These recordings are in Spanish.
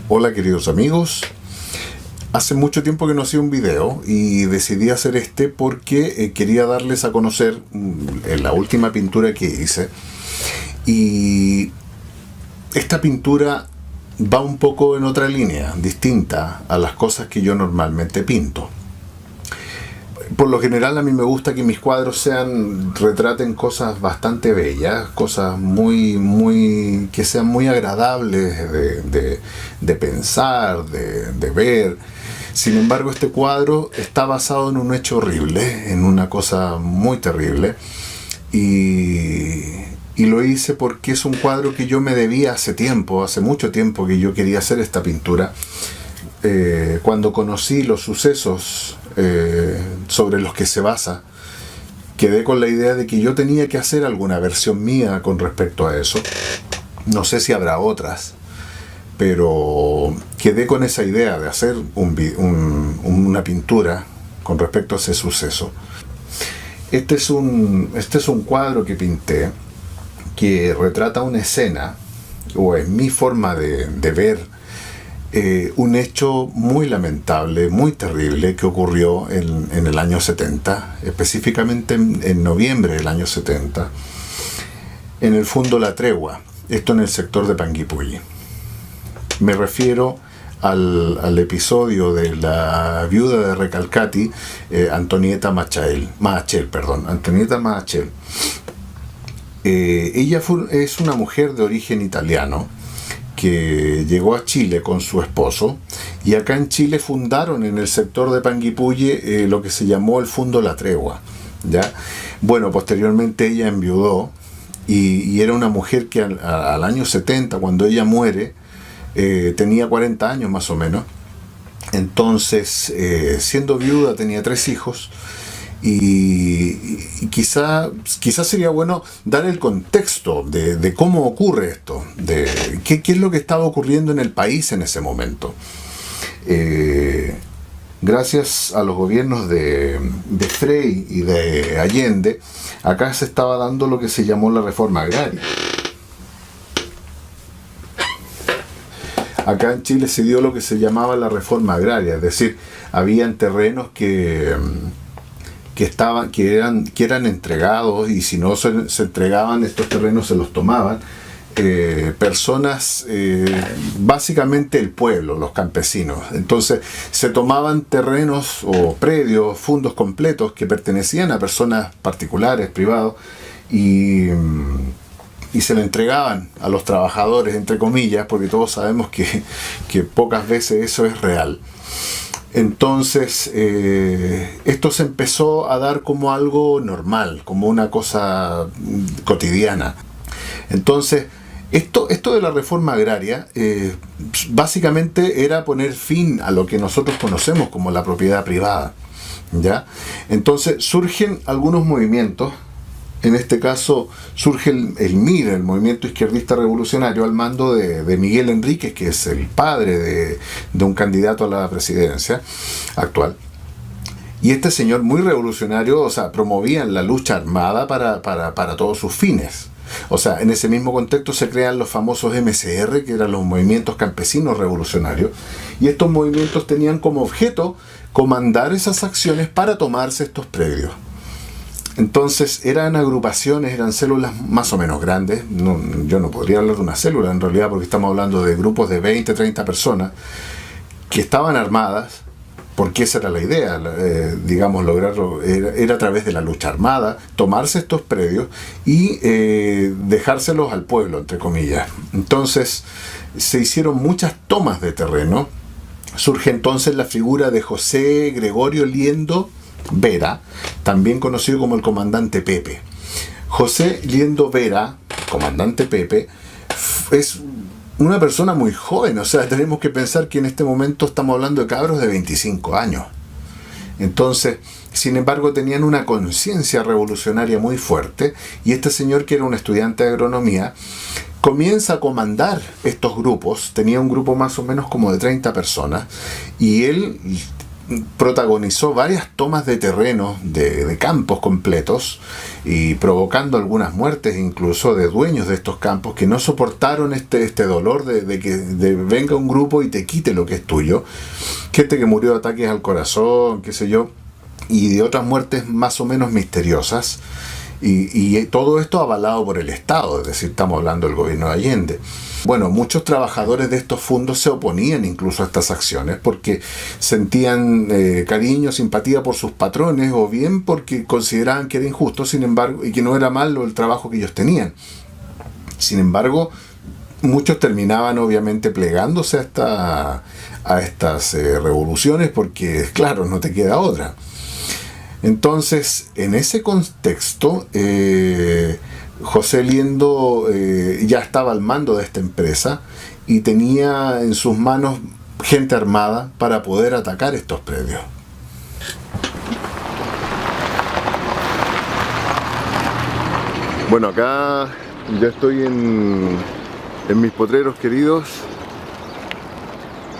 Hola queridos amigos, hace mucho tiempo que no hacía un video y decidí hacer este porque quería darles a conocer la última pintura que hice. Y esta pintura va un poco en otra línea, distinta a las cosas que yo normalmente pinto. Por lo general a mí me gusta que mis cuadros retraten cosas bastante bellas, cosas que sean muy agradables de pensar, de ver. Sin embargo, este cuadro está basado en un hecho horrible, en una cosa muy terrible, y lo hice porque es un cuadro que yo me debía hace mucho tiempo que yo quería hacer esta pintura. Cuando conocí los sucesos sobre los que se basa, quedé con la idea de que yo tenía que hacer alguna versión mía con respecto a eso. No sé si habrá otras, pero quedé con esa idea de hacer una pintura con respecto a ese suceso. Este es un cuadro que pinté que retrata una escena, o es mi forma de ver un hecho muy lamentable, muy terrible, que ocurrió en el año 70, específicamente en noviembre del año 70, en el Fundo La Tregua, esto en el sector de Panguipulli. Me refiero al episodio de la viuda de Recalcati, Antonieta Machel. Ella es una mujer de origen italiano que llegó a Chile con su esposo, y acá en Chile fundaron en el sector de Panguipulli lo que se llamó el Fundo La Tregua, ¿ya? Bueno, posteriormente ella enviudó y era una mujer que al año 70, cuando ella muere, tenía 40 años más o menos. Entonces, siendo viuda, tenía 3 hijos. Y quizá sería bueno dar el contexto de cómo ocurre esto, de qué es lo que estaba ocurriendo en el país en ese momento. Gracias a los gobiernos de Frei y de Allende, acá se estaba dando lo que se llamó la reforma agraria. Acá en Chile se dio lo que se llamaba la reforma agraria, es decir, habían terrenos que eran entregados, y si no se entregaban, estos terrenos se los tomaban personas, básicamente el pueblo, los campesinos. Entonces se tomaban terrenos o predios, fundos completos que pertenecían a personas particulares, privados, y se le entregaban a los trabajadores, entre comillas, porque todos sabemos que pocas veces eso es real. Entonces, esto se empezó a dar como algo normal, como una cosa cotidiana. Entonces, esto de la reforma agraria, básicamente era poner fin a lo que nosotros conocemos como la propiedad privada, ¿ya? Entonces, surgen algunos movimientos. En este caso surge el MIR, el Movimiento Izquierdista Revolucionario, al mando de Miguel Enríquez, que es el padre de un candidato a la presidencia actual. Y este señor, muy revolucionario, o sea, promovían la lucha armada para todos sus fines. O sea, en ese mismo contexto se crean los famosos MCR, que eran los movimientos campesinos revolucionarios, y estos movimientos tenían como objeto comandar esas acciones para tomarse estos predios. Entonces eran agrupaciones, eran células más o menos grandes. Yo no podría hablar de una célula en realidad, porque estamos hablando de grupos de 20, 30 personas que estaban armadas, porque esa era la idea, digamos, lograrlo, era a través de la lucha armada, tomarse estos predios y dejárselos al pueblo, entre comillas. Entonces se hicieron muchas tomas de terreno. Surge entonces la figura de José Gregorio Liendo Vera, también conocido como el comandante Pepe. José Liendo Vera, comandante Pepe, es una persona muy joven. O sea, tenemos que pensar que en este momento estamos hablando de cabros de 25 años. Entonces, sin embargo, tenían una conciencia revolucionaria muy fuerte, y este señor, que era un estudiante de agronomía, comienza a comandar estos grupos. Tenía un grupo más o menos como de 30 personas, y él protagonizó varias tomas de terrenos, de campos completos, y provocando algunas muertes incluso de dueños de estos campos que no soportaron este dolor de que venga un grupo y te quite lo que es tuyo. Gente que murió de ataques al corazón, qué sé yo, y de otras muertes más o menos misteriosas. Y todo esto avalado por el Estado, es decir, estamos hablando del gobierno de Allende. Bueno, muchos trabajadores de estos fondos se oponían incluso a estas acciones porque sentían cariño, simpatía por sus patrones, o bien porque consideraban que era injusto, sin embargo, y que no era malo el trabajo que ellos tenían. Sin embargo, muchos terminaban obviamente plegándose a estas revoluciones porque, claro, no te queda otra. Entonces, en ese contexto, José Liendo ya estaba al mando de esta empresa y tenía en sus manos gente armada para poder atacar estos predios. Bueno, acá ya estoy en mis potreros queridos.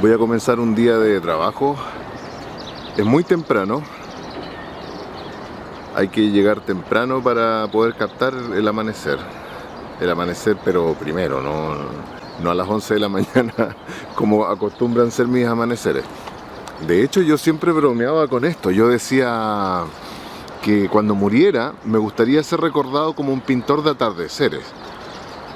Voy a comenzar un día de trabajo. Es muy temprano. Hay que llegar temprano para poder captar el amanecer. El amanecer, pero primero, no a las 11 de la mañana como acostumbran ser mis amaneceres. De hecho, yo siempre bromeaba con esto. Yo decía que cuando muriera me gustaría ser recordado como un pintor de atardeceres.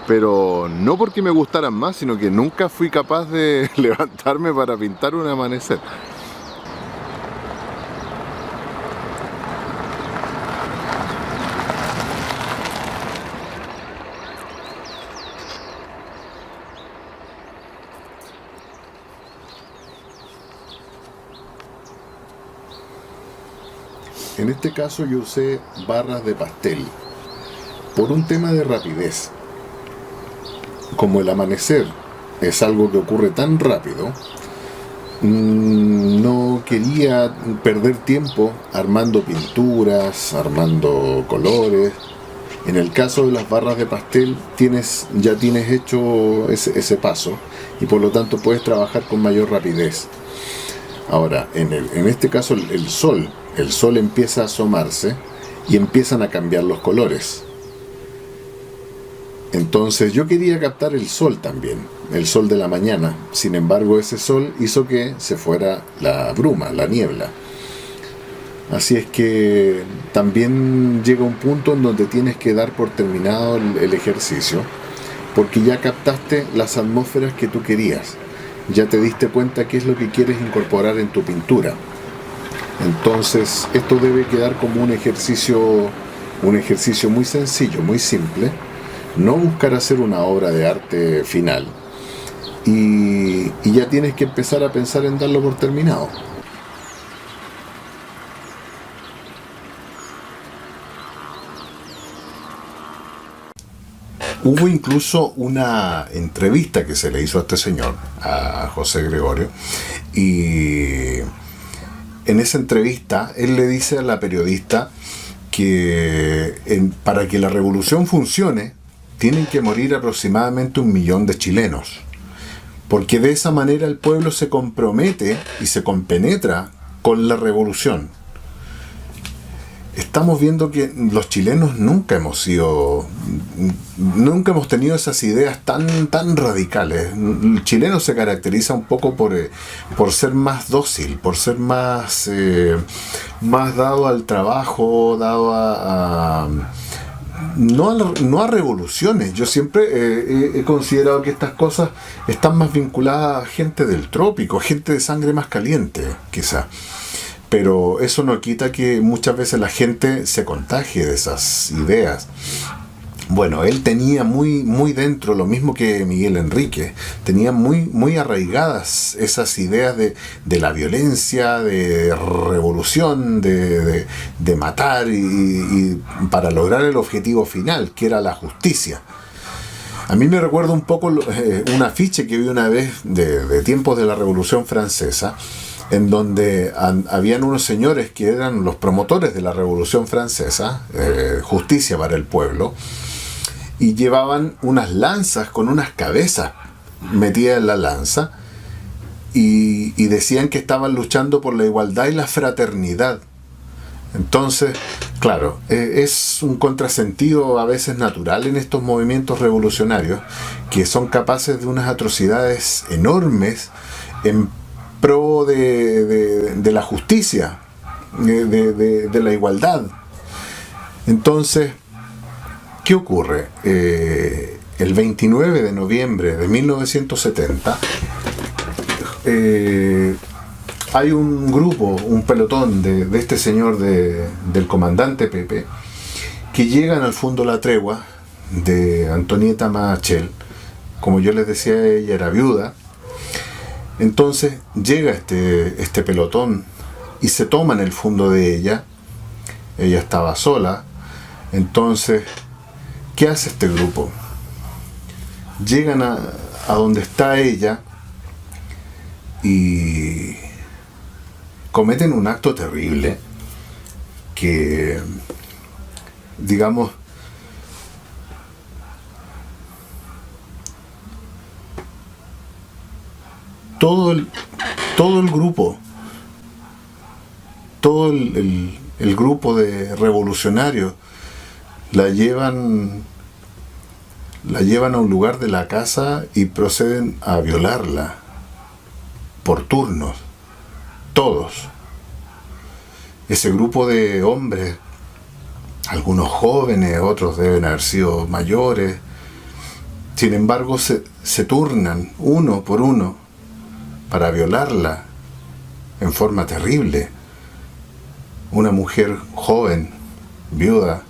Pero no porque me gustaran más, sino que nunca fui capaz de levantarme para pintar un amanecer. En este caso yo usé barras de pastel por un tema de rapidez. Como el amanecer es algo que ocurre tan rápido, no quería perder tiempo armando pinturas, armando colores. En el caso de las barras de pastel ya tienes hecho ese paso y por lo tanto puedes trabajar con mayor rapidez. Ahora, en este caso el sol empieza a asomarse y empiezan a cambiar los colores. Entonces yo quería captar el sol también, el sol de la mañana. Sin embargo, ese sol hizo que se fuera la bruma, la niebla. Así es que también llega un punto en donde tienes que dar por terminado el ejercicio, porque ya captaste las atmósferas que tú querías. Ya te diste cuenta qué es lo que quieres incorporar en tu pintura. Entonces, esto debe quedar como un ejercicio muy sencillo, muy simple. No buscar hacer una obra de arte final. Y ya tienes que empezar a pensar en darlo por terminado. Hubo incluso una entrevista que se le hizo a este señor, a José Gregorio, y en esa entrevista él le dice a la periodista que para que la revolución funcione tienen que morir aproximadamente 1 millón de chilenos, porque de esa manera el pueblo se compromete y se compenetra con la revolución. Estamos viendo que los chilenos nunca hemos tenido esas ideas tan radicales. El chileno se caracteriza un poco por ser más dócil, por ser más dado al trabajo, dado no a revoluciones. Yo siempre he considerado que estas cosas están más vinculadas a gente del trópico, gente de sangre más caliente, quizá. Pero eso no quita que muchas veces la gente se contagie de esas ideas. Bueno, él tenía muy dentro, lo mismo que Miguel Enrique, tenía muy arraigadas esas ideas de la violencia, de revolución, de matar y para lograr el objetivo final, que era la justicia. A mí me recuerda un poco un afiche que vi una vez de tiempos de la Revolución Francesa, en donde habían unos señores que eran los promotores de la Revolución Francesa, justicia para el pueblo, y llevaban unas lanzas con unas cabezas metidas en la lanza, y decían que estaban luchando por la igualdad y la fraternidad. Entonces, claro, es un contrasentido a veces natural en estos movimientos revolucionarios que son capaces de unas atrocidades enormes en pro de la justicia, de la igualdad. Entonces, ¿qué ocurre? El 29 de noviembre de 1970 hay un grupo, un pelotón de este señor del comandante Pepe, que llegan al fondo La Tregua de Antonieta Machel. Como yo les decía, ella era viuda. Entonces llega este pelotón y se toman el fondo de ella. Ella estaba sola. Entonces, ¿qué hace este grupo? Llegan a donde está ella y cometen un acto terrible que, digamos, todo el grupo, todo el grupo de revolucionarios la llevan a un lugar de la casa y proceden a violarla por turnos, todos. Ese grupo de hombres, algunos jóvenes, otros deben haber sido mayores, sin embargo se turnan uno por uno para violarla en forma terrible. Una mujer joven, viuda,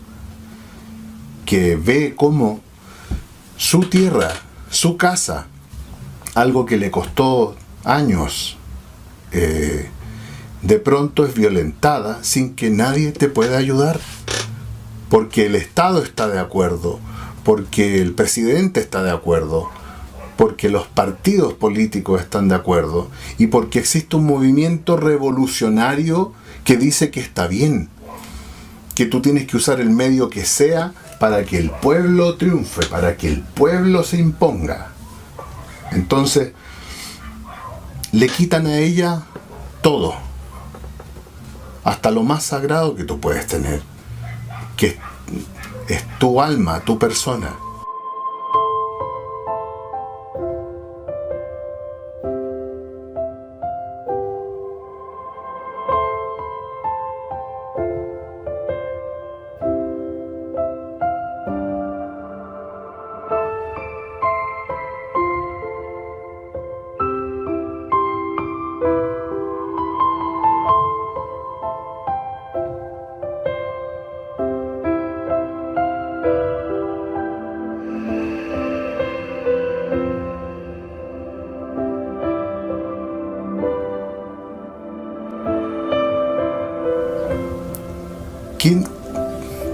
que ve cómo su tierra, su casa, algo que le costó años, de pronto es violentada sin que nadie te pueda ayudar, porque el Estado está de acuerdo, porque el presidente está de acuerdo, porque los partidos políticos están de acuerdo y porque existe un movimiento revolucionario que dice que está bien, que tú tienes que usar el medio que sea para que el pueblo triunfe, para que el pueblo se imponga. Entonces, le quitan a ella todo, hasta lo más sagrado que tú puedes tener, que es tu alma, tu persona.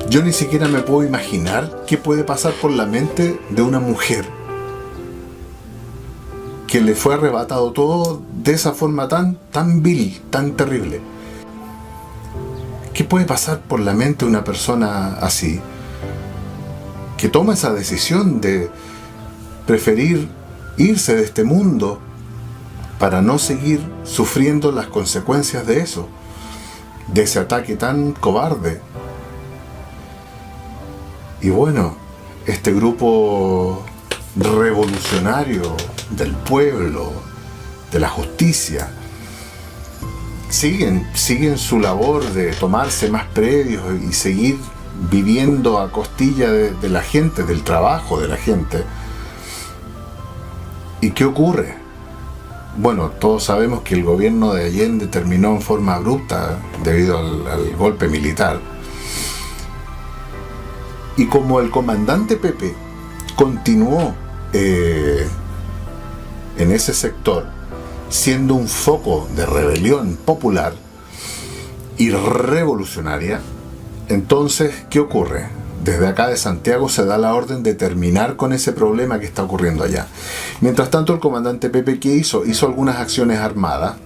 Yo ni siquiera me puedo imaginar qué puede pasar por la mente de una mujer que le fue arrebatado todo de esa forma tan vil, tan terrible. ¿Qué puede pasar por la mente de una persona así, que toma esa decisión de preferir irse de este mundo para no seguir sufriendo las consecuencias de eso, de ese ataque tan cobarde? Y bueno, este grupo revolucionario del pueblo, de la justicia, siguen su labor de tomarse más predios y seguir viviendo a costilla de la gente, del trabajo de la gente. ¿Y qué ocurre? Bueno, todos sabemos que el gobierno de Allende terminó en forma abrupta debido al golpe militar. Y como el comandante Pepe continuó en ese sector, siendo un foco de rebelión popular y revolucionaria, entonces, ¿qué ocurre? Desde acá de Santiago se da la orden de terminar con ese problema que está ocurriendo allá. Mientras tanto, el comandante Pepe, ¿qué hizo? Hizo algunas acciones armadas.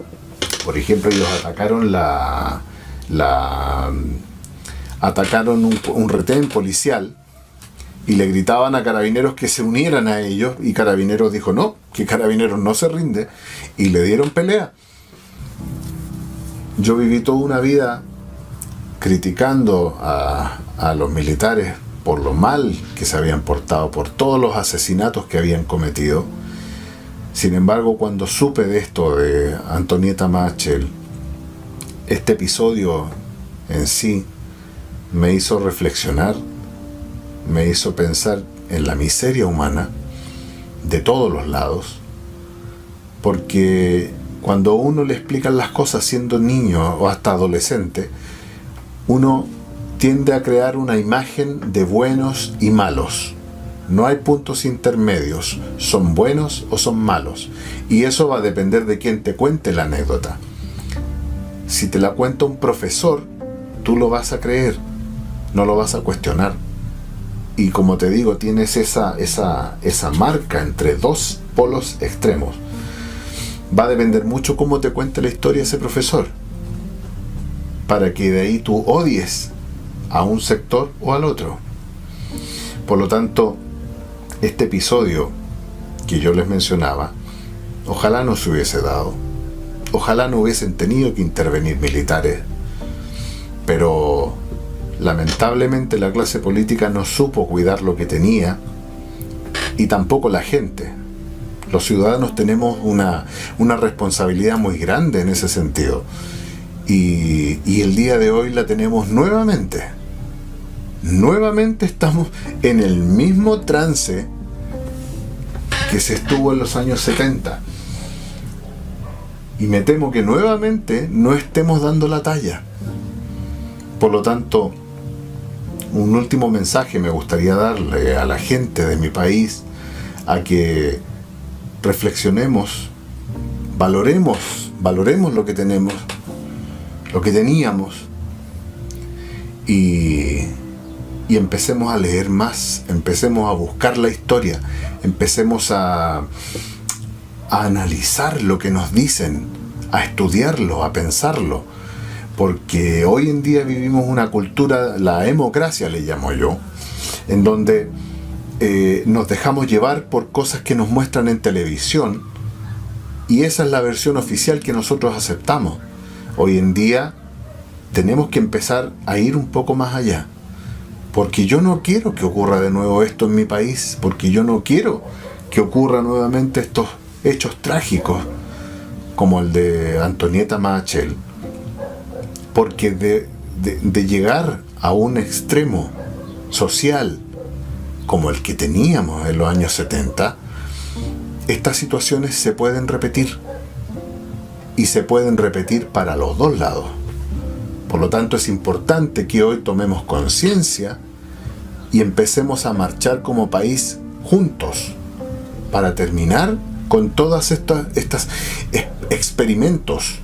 Por ejemplo, ellos atacaron atacaron un retén policial y le gritaban a Carabineros que se unieran a ellos, y Carabineros dijo no, que Carabineros no se rinde, y le dieron pelea. Yo viví toda una vida criticando a los militares por lo mal que se habían portado, por todos los asesinatos que habían cometido. Sin embargo, cuando supe de esto de Antonieta Machel, este episodio en sí me hizo reflexionar, me hizo pensar en la miseria humana de todos los lados, porque cuando a uno le explican las cosas siendo niño o hasta adolescente, uno tiende a crear una imagen de buenos y malos. No hay puntos intermedios, son buenos o son malos, y eso va a depender de quién te cuente la anécdota. Si te la cuenta un profesor, tú lo vas a creer, no lo vas a cuestionar. Y como te digo, tienes esa marca entre dos polos extremos. Va a depender mucho cómo te cuente la historia ese profesor, para que de ahí tú odies a un sector o al otro. Por lo tanto, este episodio que yo les mencionaba, ojalá no se hubiese dado. Ojalá no hubiesen tenido que intervenir militares. Pero lamentablemente la clase política no supo cuidar lo que tenía, y tampoco la gente. Los ciudadanos tenemos una responsabilidad muy grande en ese sentido. Y el día de hoy la tenemos nuevamente. Nuevamente estamos en el mismo trance que se estuvo en los años 70. Y me temo que nuevamente no estemos dando la talla. Por lo tanto, un último mensaje me gustaría darle a la gente de mi país, a que reflexionemos, valoremos lo que tenemos, lo que teníamos, y empecemos a leer más, empecemos a buscar la historia, empecemos a analizar lo que nos dicen, a estudiarlo, a pensarlo, porque hoy en día vivimos una cultura, la democracia le llamo yo, en donde nos dejamos llevar por cosas que nos muestran en televisión, y esa es la versión oficial que nosotros aceptamos. Hoy en día tenemos que empezar a ir un poco más allá, porque yo no quiero que ocurra de nuevo esto en mi país, porque yo no quiero que ocurra nuevamente estos hechos trágicos como el de Antonieta Machel, porque de llegar a un extremo social como el que teníamos en los años 70, estas situaciones se pueden repetir, y se pueden repetir para los dos lados. Por lo tanto, es importante que hoy tomemos conciencia y empecemos a marchar como país juntos para terminar con todas estas experimentos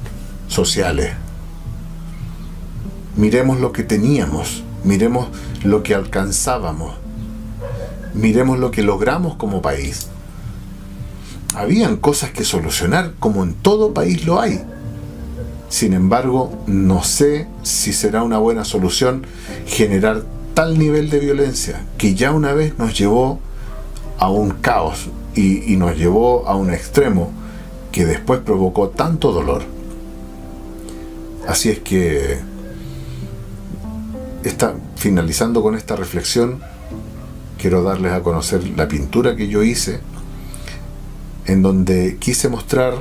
sociales. Miremos lo que teníamos, miremos lo que alcanzábamos, miremos lo que logramos como país. Habían cosas que solucionar, como en todo país lo hay. Sin embargo, no sé si será una buena solución generar tal nivel de violencia que ya una vez nos llevó a un caos y nos llevó a un extremo que después provocó tanto dolor. Así es que, finalizando con esta reflexión, quiero darles a conocer la pintura que yo hice, en donde quise mostrar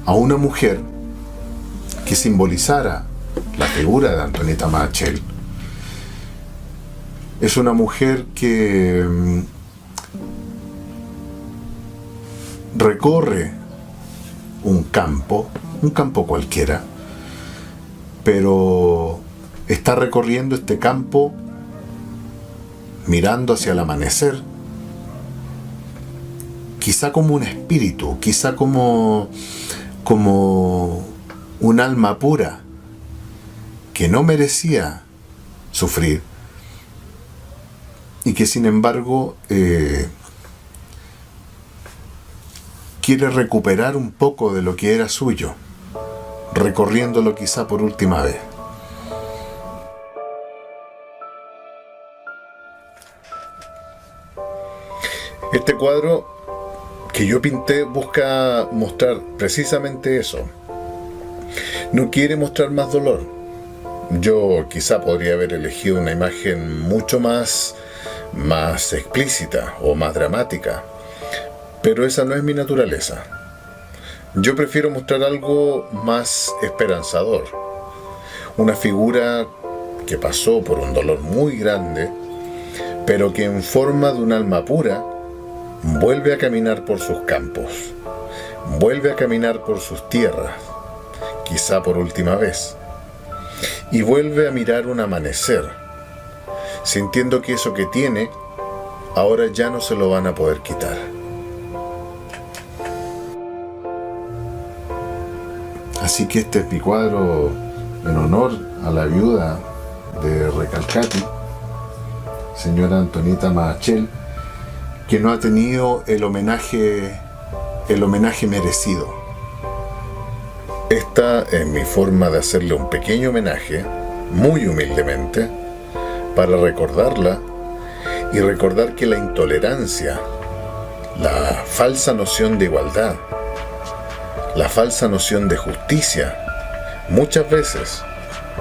a una mujer que simbolizara la figura de Antonieta Machel. Es una mujer que recorre un campo cualquiera, pero está recorriendo este campo mirando hacia el amanecer, quizá como un espíritu, quizá como un alma pura que no merecía sufrir, y que sin embargo quiere recuperar un poco de lo que era suyo, recorriéndolo quizá por última vez. Este cuadro que yo pinté busca mostrar precisamente eso. No quiere mostrar más dolor. Yo quizá podría haber elegido una imagen mucho más explícita o más dramática, pero esa no es mi naturaleza. Yo prefiero mostrar algo más esperanzador. Una figura que pasó por un dolor muy grande, pero que en forma de un alma pura vuelve a caminar por sus campos, vuelve a caminar por sus tierras, quizá por última vez, y vuelve a mirar un amanecer, sintiendo que eso que tiene, ahora ya no se lo van a poder quitar. Así que este es mi cuadro en honor a la viuda de Recalcati, señora Antonieta Machel, que no ha tenido el homenaje merecido. Esta es mi forma de hacerle un pequeño homenaje, muy humildemente, para recordarla y recordar que la intolerancia, la falsa noción de igualdad, la falsa noción de justicia, muchas veces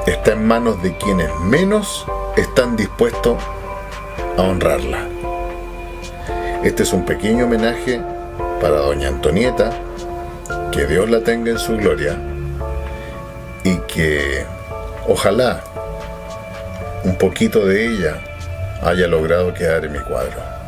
está en manos de quienes menos están dispuestos a honrarla. Este es un pequeño homenaje para doña Antonieta, que Dios la tenga en su gloria y que ojalá un poquito de ella haya logrado quedar en mi cuadro.